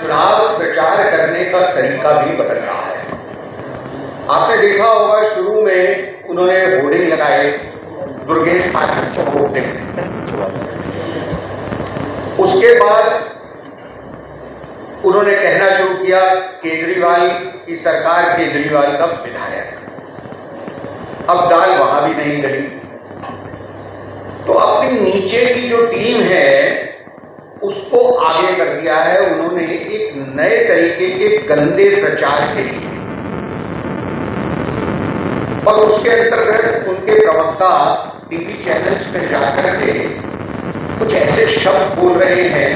चुनाव प्रचार करने का तरीका भी बदल रहा है। आपने देखा होगा शुरू में उन्होंने होर्डिंग लगाए, दुर्गेश पाठक को वोट दें। उसके बाद उन्होंने कहना शुरू किया केजरीवाल की सरकार, केजरीवाल का विधायक। अब दाल वहां भी नहीं गई। तो अपनी नीचे की जो टीम है उसको आगे कर दिया है उन्होंने एक नए तरीके के गंदे प्रचार के लिए। और उसके अंतर्गत उनके प्रवक्ता टीवी चैनल्स में जाकर के कुछ ऐसे शब्द बोल रहे हैं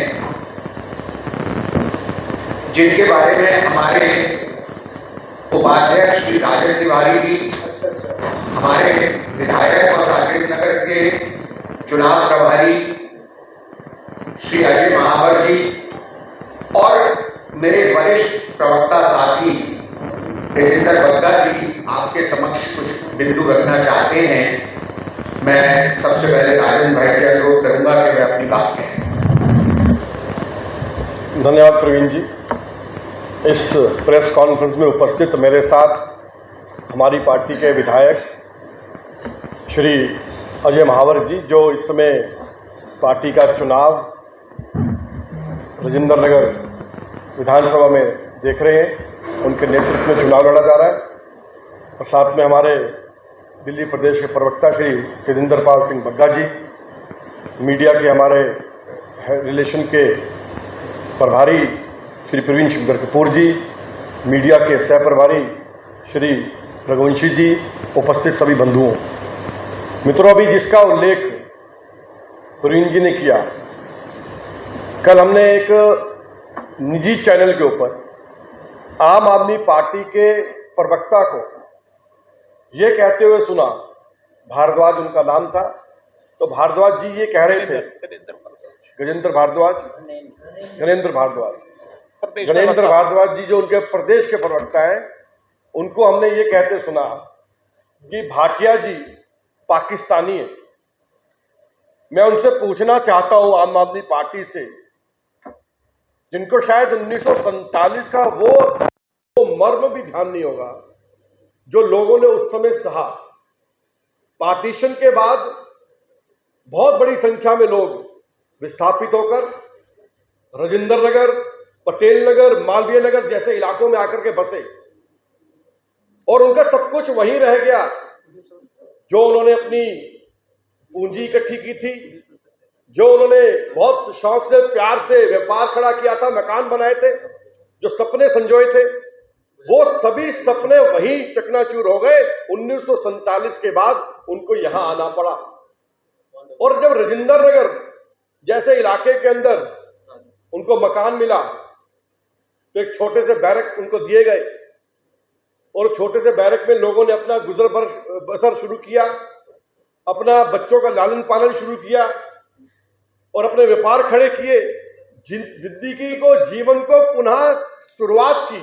जिनके बारे में हमारे उपाध्यक्ष श्री राजेंद्र तिवारी जी, हमारे विधायक और राजेंद्र नगर के चुनाव प्रभारी श्री अजय महावर जी और मेरे वरिष्ठ प्रवक्ता साथी तेजिंदर बग्गा जी आपके समक्ष कुछ बिंदु रखना चाहते हैं। मैं सबसे पहले राजेंद्र भाई से अनुरोध करूंगा कि वे अपनी बात कहें। धन्यवाद प्रवीण जी। इस प्रेस कॉन्फ्रेंस में उपस्थित मेरे साथ हमारी पार्टी के विधायक श्री अजय महावर जी, जो इस समय पार्टी का चुनाव राजेंद्र नगर विधानसभा में देख रहे हैं, उनके नेतृत्व में चुनाव लड़ा जा रहा है। और साथ में हमारे दिल्ली प्रदेश के प्रवक्ता श्री तेजिंदर पाल सिंह बग्गा जी, मीडिया के हमारे रिलेशन के प्रभारी श्री प्रवीण शंकर कपूर जी, मीडिया के सह प्रभारी श्री रघुवंशी जी, उपस्थित सभी बंधुओं मित्रों, अभी जिसका उल्लेख प्रवीण जी ने किया, कल हमने एक निजी चैनल के ऊपर आम आदमी पार्टी के प्रवक्ता को ये कहते हुए सुना, भारद्वाज उनका नाम था, तो भारद्वाज जी ये कह रहे थे, गजेंद्र भारद्वाज जी जो उनके प्रदेश के प्रवक्ता हैं, उनको हमने ये कहते सुना कि भाटिया जी पाकिस्तानी है। मैं उनसे पूछना चाहता हूं आम आदमी पार्टी से, जिनको शायद 1947 का वो मर्म भी ध्यान नहीं होगा जो लोगों ने उस समय सहा। पार्टीशन के बाद बहुत बड़ी संख्या में लोग विस्थापित होकर राजेंद्र नगर, पटेल नगर, मालवीय नगर जैसे इलाकों में आकर के बसे और उनका सब कुछ वहीं रह गया जो उन्होंने अपनी पूंजी इकट्ठी की थी, जो उन्होंने बहुत शौक से प्यार से व्यापार खड़ा किया था, मकान बनाए थे, जो सपने संजोए थे, वो सभी सपने वहीं चकनाचूर हो गए। 1947 के बाद उनको यहां आना पड़ा। और जब राजेंद्र नगर जैसे इलाके के अंदर उनको मकान मिला तो एक छोटे से बैरक उनको दिए गए और छोटे से बैरक में लोगों ने अपना गुजर बसर शुरू किया, अपना बच्चों का लालन पालन शुरू किया और अपने व्यापार खड़े किए, जिंदगी को, जीवन को पुनः शुरुआत की।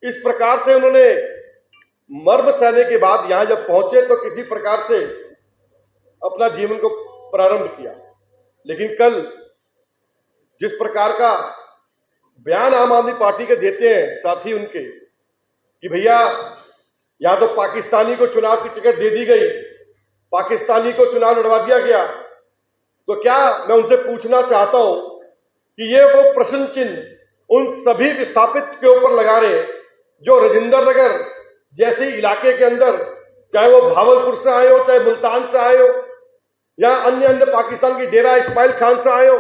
इस प्रकार से उन्होंने मर्म सहने के बाद यहां जब पहुंचे तो किसी प्रकार से अपना जीवन को प्रारंभ किया। लेकिन कल जिस प्रकार का बयान आम आदमी पार्टी के देते हैं साथी उनके कि भैया या तो पाकिस्तानी को चुनाव की टिकट दे दी गई, पाकिस्तानी को चुनाव लड़वा दिया गया, तो क्या मैं उनसे पूछना चाहता हूं कि ये वो प्रश्न चिन्ह उन सभी विस्थापित के ऊपर लगा रहे हैं जो राजेंद्र नगर जैसे इलाके के अंदर, चाहे वो भावलपुर से आए हो, चाहे मुल्तान से आए हो, या अन्य पाकिस्तान की डेरा इस्माइल खान से आए हो,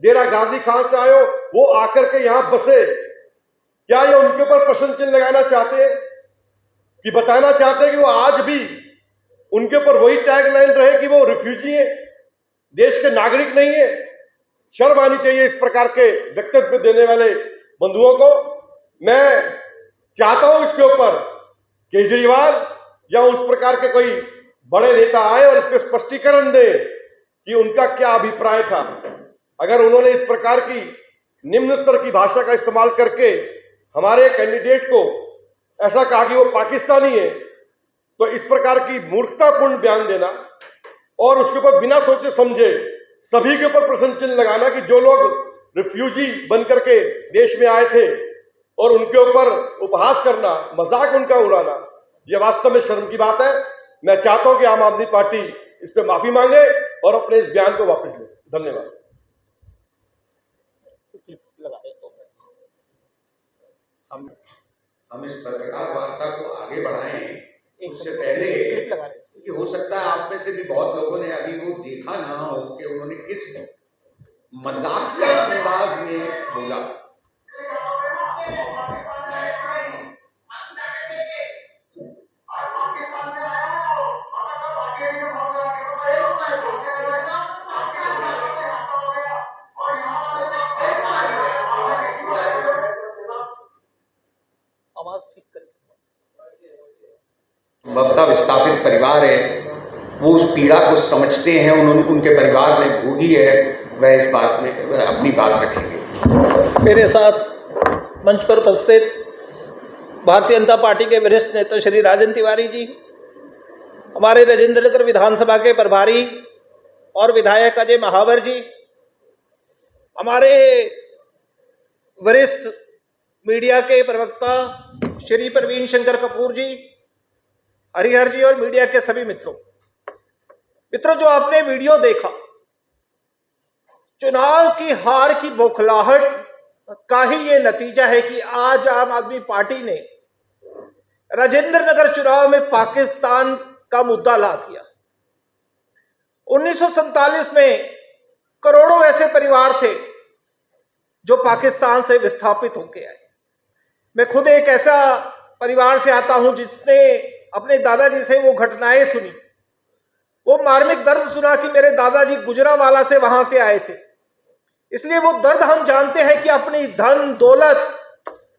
डेरा गाजी खान से आए हो, वो आकर के यहां बसे। क्या ये उनके ऊपर प्रश्न चिन्ह लगाना चाहते हैं कि बताना चाहते हैं कि वो आज भी उनके ऊपर वही टैग लाइन रहे कि वो रिफ्यूजी है, देश के नागरिक नहीं है? शर्म आनी चाहिए इस प्रकार के वक्तव्य देने वाले बंधुओं को। मैं चाहता हूं इसके ऊपर केजरीवाल या उस प्रकार के कोई बड़े नेता आए और इसके स्पष्टीकरण दे कि उनका क्या अभिप्राय था। अगर उन्होंने इस प्रकार की निम्न स्तर की भाषा का इस्तेमाल करके हमारे कैंडिडेट को ऐसा कहा कि वो पाकिस्तानी है, तो इस प्रकार की मूर्खतापूर्ण बयान देना और उसके ऊपर बिना सोचे समझे सभी के ऊपर प्रश्न चिन्ह लगाना कि जो लोग रिफ्यूजी बन करके देश में आए थे और उनके ऊपर उपहास करना, मजाक उनका उड़ाना, यह वास्तव में शर्म की बात है। मैं चाहता हूं कि आम आदमी पार्टी इस पे माफी मांगे और अपने इस बयान को वापस ले। धन्यवाद। हम इस पत्रकार वार्ता को आगे बढ़ाएं उससे पहले कि हो सकता है आप में से भी बहुत लोगों ने अभी वो देखा ना हो कि उन्होंने किस मजाकिया अंदाज में बोला। वक्ता विस्थापित परिवार है, वो उस पीड़ा को समझते हैं, उनके परिवार में भोगी है, वह इस बात में अपनी बात रखेंगे। मेरे साथ मंच पर उपस्थित भारतीय जनता पार्टी के वरिष्ठ नेता श्री राजेंद्र तिवारी जी, हमारे राजेंद्र नगर विधानसभा के प्रभारी और विधायक अजय महावर जी, हमारे वरिष्ठ मीडिया के प्रवक्ता श्री प्रवीण शंकर कपूर जी, हरिहर जी और मीडिया के सभी मित्रों, जो आपने वीडियो देखा, चुनाव की हार की बौखलाहट का ही ये नतीजा है कि आज आम आदमी पार्टी ने राजेंद्र नगर चुनाव में पाकिस्तान का मुद्दा ला दिया। 1947 में करोड़ों ऐसे परिवार थे जो पाकिस्तान से विस्थापित होकर आए। मैं खुद एक ऐसा परिवार से आता हूं जिसने अपने दादाजी से वो घटनाएं सुनी, वो मार्मिक दर्द सुना कि मेरे दादाजी गुजरांवाला से वहां से आए थे। इसलिए वो दर्द हम जानते हैं कि अपनी धन दौलत,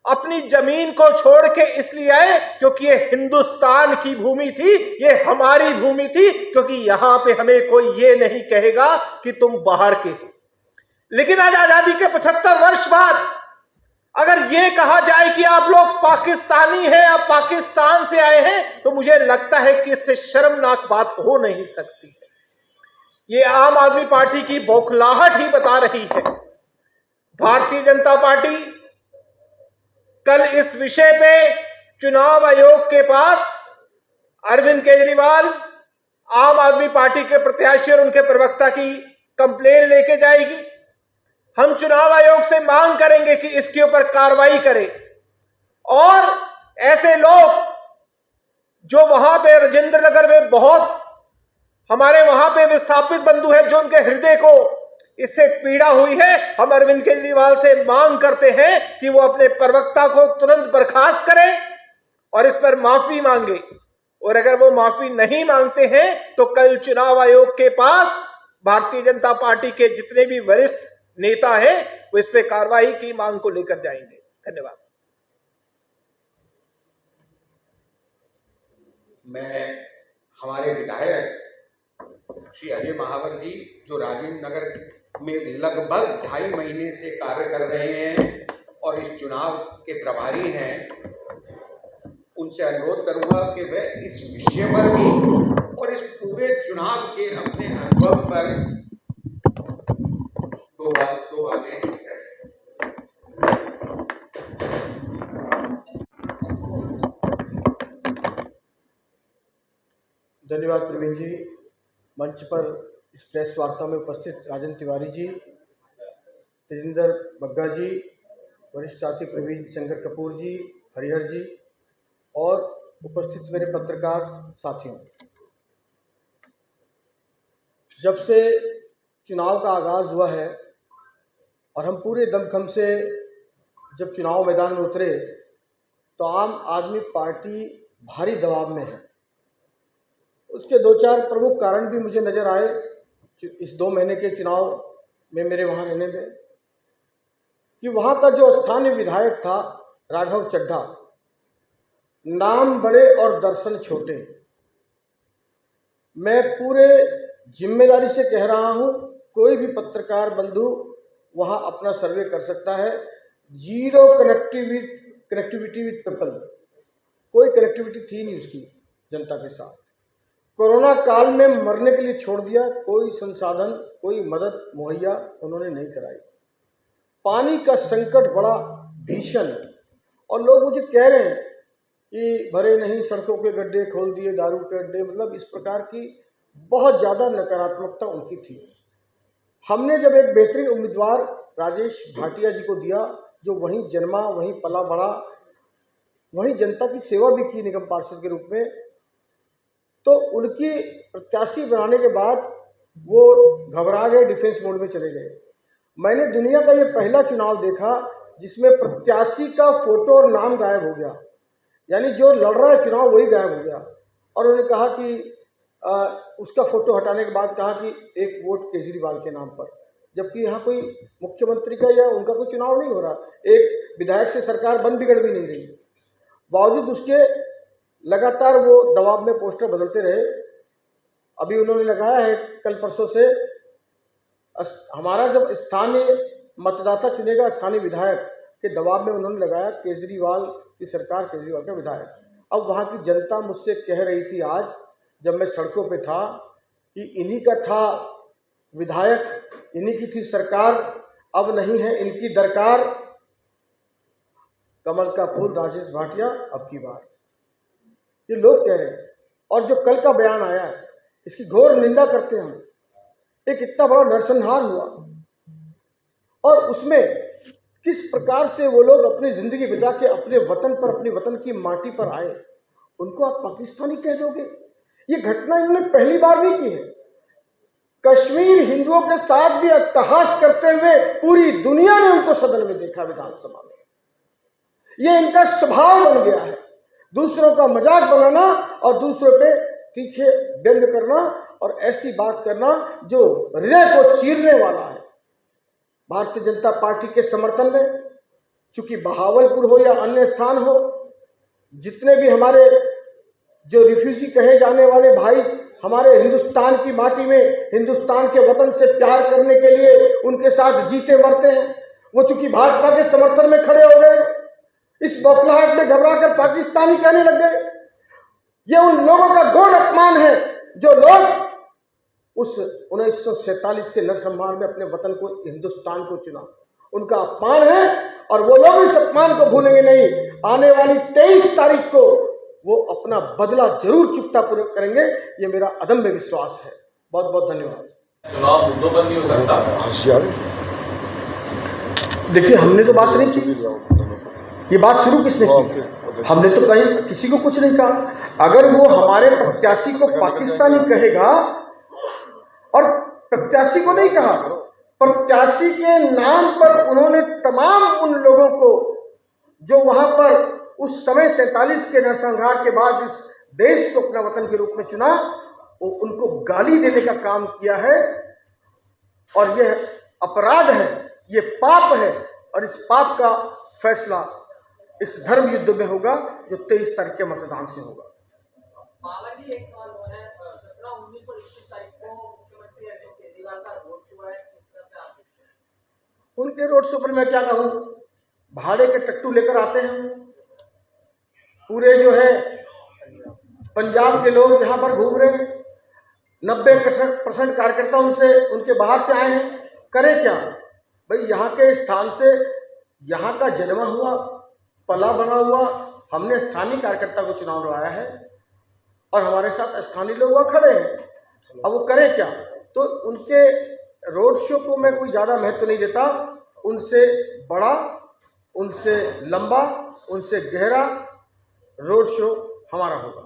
अपनी जमीन को छोड़ के इसलिए आए क्योंकि ये हिंदुस्तान की भूमि थी, ये हमारी भूमि थी, क्योंकि यहां पे हमें कोई ये नहीं कहेगा कि तुम बाहर के हो। लेकिन आज आजादी के 75 वर्ष बाद अगर ये कहा जाए कि आप लोग पाकिस्तानी हैं, आप पाकिस्तान से आए हैं, तो मुझे लगता है कि इससे शर्मनाक बात हो नहीं सकती है। ये आम आदमी पार्टी की बौखलाहट ही बता रही है। भारतीय जनता पार्टी कल इस विषय पे चुनाव आयोग के पास अरविंद केजरीवाल, आम आदमी पार्टी के प्रत्याशी और उनके प्रवक्ता की कंप्लेन लेके जाएगी। हम चुनाव आयोग से मांग करेंगे कि इसके ऊपर कार्रवाई करे और ऐसे लोग जो वहां पे राजेंद्र नगर में बहुत हमारे वहां पे विस्थापित बंधु हैं, जो उनके हृदय को इससे पीड़ा हुई है, हम अरविंद केजरीवाल से मांग करते हैं कि वो अपने प्रवक्ता को तुरंत बर्खास्त करें और इस पर माफी मांगे। और अगर वो माफी नहीं मांगते हैं तो कल चुनाव आयोग के पास भारतीय जनता पार्टी के जितने भी वरिष्ठ नेता है वो इस पे कार्रवाई की मांग को लेकर जाएंगे। धन्यवाद। मैं हमारे विधायक श्री अजय महावर जी, जो राजेंद्र नगर में लगभग 2.5 महीने से कार्य कर रहे हैं और इस चुनाव के प्रभारी हैं, उनसे अनुरोध करूंगा कि वह इस विषय पर भी और इस पूरे चुनाव के अपने अनुभव पर दो बातें करें। धन्यवाद प्रवीण जी। मंच पर इस प्रेस वार्ता में उपस्थित राजेंद्र तिवारी जी, तेजिंदर बग्गा जी, वरिष्ठ साथी प्रवीण शंकर कपूर जी, हरिहर जी और उपस्थित मेरे पत्रकार साथियों, जब से चुनाव का आगाज़ हुआ है और हम पूरे दमखम से जब चुनाव मैदान में उतरे तो आम आदमी पार्टी भारी दबाव में है। उसके 2-4 प्रमुख कारण भी मुझे नज़र आए इस 2 महीने के चुनाव में मेरे वहाँ रहने में, कि वहाँ का जो स्थानीय विधायक था राघव चड्ढा, नाम बड़े और दर्शन छोटे। मैं पूरे जिम्मेदारी से कह रहा हूँ, कोई भी पत्रकार बंधु वहाँ अपना सर्वे कर सकता है। जीरो कनेक्टिविटी विद पीपल, कोई कनेक्टिविटी थी नहीं उसकी जनता के साथ। कोरोना काल में मरने के लिए छोड़ दिया, कोई संसाधन, कोई मदद मुहैया उन्होंने नहीं कराई। पानी का संकट बड़ा भीषण है और लोग मुझे कह रहे हैं कि भरे नहीं सड़कों के गड्ढे खोल दिए, दारू के अड्डे, मतलब इस प्रकार की बहुत ज़्यादा नकारात्मकता उनकी थी। हमने जब एक बेहतरीन उम्मीदवार राजेश भाटिया जी को दिया, जो वहीं जन्मा, वहीं पला बड़ा, वहीं जनता की सेवा भी की निगम पार्षद के रूप में, तो उनकी प्रत्याशी बनाने के बाद वो घबरा गए, डिफेंस मोड में चले गए। मैंने दुनिया का ये पहला चुनाव देखा जिसमें प्रत्याशी का फोटो और नाम गायब हो गया, यानी जो लड़ रहा है चुनाव वही गायब हो गया। और उन्होंने कहा कि उसका फोटो हटाने के बाद कहा कि एक वोट केजरीवाल के नाम पर, जबकि यहाँ कोई मुख्यमंत्री का या उनका कोई चुनाव नहीं हो रहा, एक विधायक से सरकार बन बिगड़ भी नहीं रही। बावजूद उसके लगातार वो दबाव में पोस्टर बदलते रहे। अभी उन्होंने लगाया है कल परसों से, हमारा जब स्थानीय मतदाता चुनेगा स्थानीय विधायक के दबाव में उन्होंने लगाया केजरीवाल की सरकार, केजरीवाल का विधायक। अब वहाँ की जनता मुझसे कह रही थी आज जब मैं सड़कों पे था कि इन्हीं का था विधायक, इन्हीं की थी सरकार, अब नहीं है इनकी दरकार। कमल का फूल राजेश भाटिया अब की बार, ये लोग कह रहे हैं। और जो कल का बयान आया है इसकी घोर निंदा करते हैं हम। एक इतना बड़ा नरसंहार हुआ और उसमें किस प्रकार से वो लोग अपनी जिंदगी बचा के अपने वतन पर, अपनी वतन की माटी पर आए, उनको आप पाकिस्तानी कह दोगे? ये घटना इन्होंने पहली बार नहीं की है। कश्मीर हिंदुओं के साथ भी अट्टहास करते हुए पूरी दुनिया ने उनको सदन में देखा, विधानसभा में। ये इनका स्वभाव बन गया है, दूसरों का मजाक बनाना और दूसरों पे तीखे व्यंग करना और ऐसी बात करना जो हृदय को चीरने वाला है। भारतीय जनता पार्टी के समर्थन में, चूंकि बहावलपुर हो या अन्य स्थान हो, जितने भी हमारे जो रिफ्यूजी कहे जाने वाले भाई हमारे हिंदुस्तान की माटी में, हिंदुस्तान के वतन से प्यार करने के लिए उनके साथ जीते मरते हैं, वो चूंकि भाजपा के समर्थन में खड़े हो गए, इस बौखलाहट में घबरा कर पाकिस्तानी कहने लग गए। ये उन लोगों का घोर अपमान है जो लोग उस 1947 के नरसंहार में अपने वतन को, हिंदुस्तान को चुना। उनका अपमान है और वो लोग इस अपमान को भूलेंगे नहीं। आने वाली 23 तारीख को वो अपना बदला जरूर चुकता पूरा करेंगे, ये मेरा अदम्य विश्वास है। बहुत बहुत धन्यवाद। चुनाव मुद्दों पर नहीं हो सकता। देखिए, हमने तो बात नहीं की, ये बात शुरू किसने की? हमने तो कहीं किसी को कुछ नहीं कहा। अगर वो हमारे प्रत्याशी को पाकिस्तानी कहेगा, और प्रत्याशी को नहीं कहा, प्रत्याशी के नाम पर उन्होंने तमाम उन लोगों को जो वहां पर उस समय 47 के नरसंहार के बाद इस देश को अपना वतन के रूप में चुना, वो उनको गाली देने का काम किया है। और यह अपराध है, ये पाप है, और इस पाप का फैसला इस धर्म युद्ध में होगा जो 23 तारीख के मतदान से होगा। एक सवाल हो रहा है, 17, 19 और 21 तारीख को मुख्यमंत्री अरविंद केजरीवाल का रोड शो है, किस तरह से आप देखते हैं? उनके रोड शो पर मैं क्या कहूँ, भाड़े के टट्टू लेकर आते हैं। पूरे जो है पंजाब के लोग यहाँ पर घूम रहे हैं, 90% कार्यकर्ता उनके बाहर से आए हैं। करें क्या भाई? यहाँ के स्थान से, यहाँ का जन्मा हुआ, पला बना हुआ, हमने स्थानीय कार्यकर्ता को चुनाव लड़ाया है और हमारे साथ स्थानीय लोग वहाँ खड़े हैं। अब वो करें क्या? तो उनके रोड शो को मैं कोई ज़्यादा महत्व नहीं देता। उनसे बड़ा, उनसे लंबा, उनसे गहरा रोड शो हमारा होगा।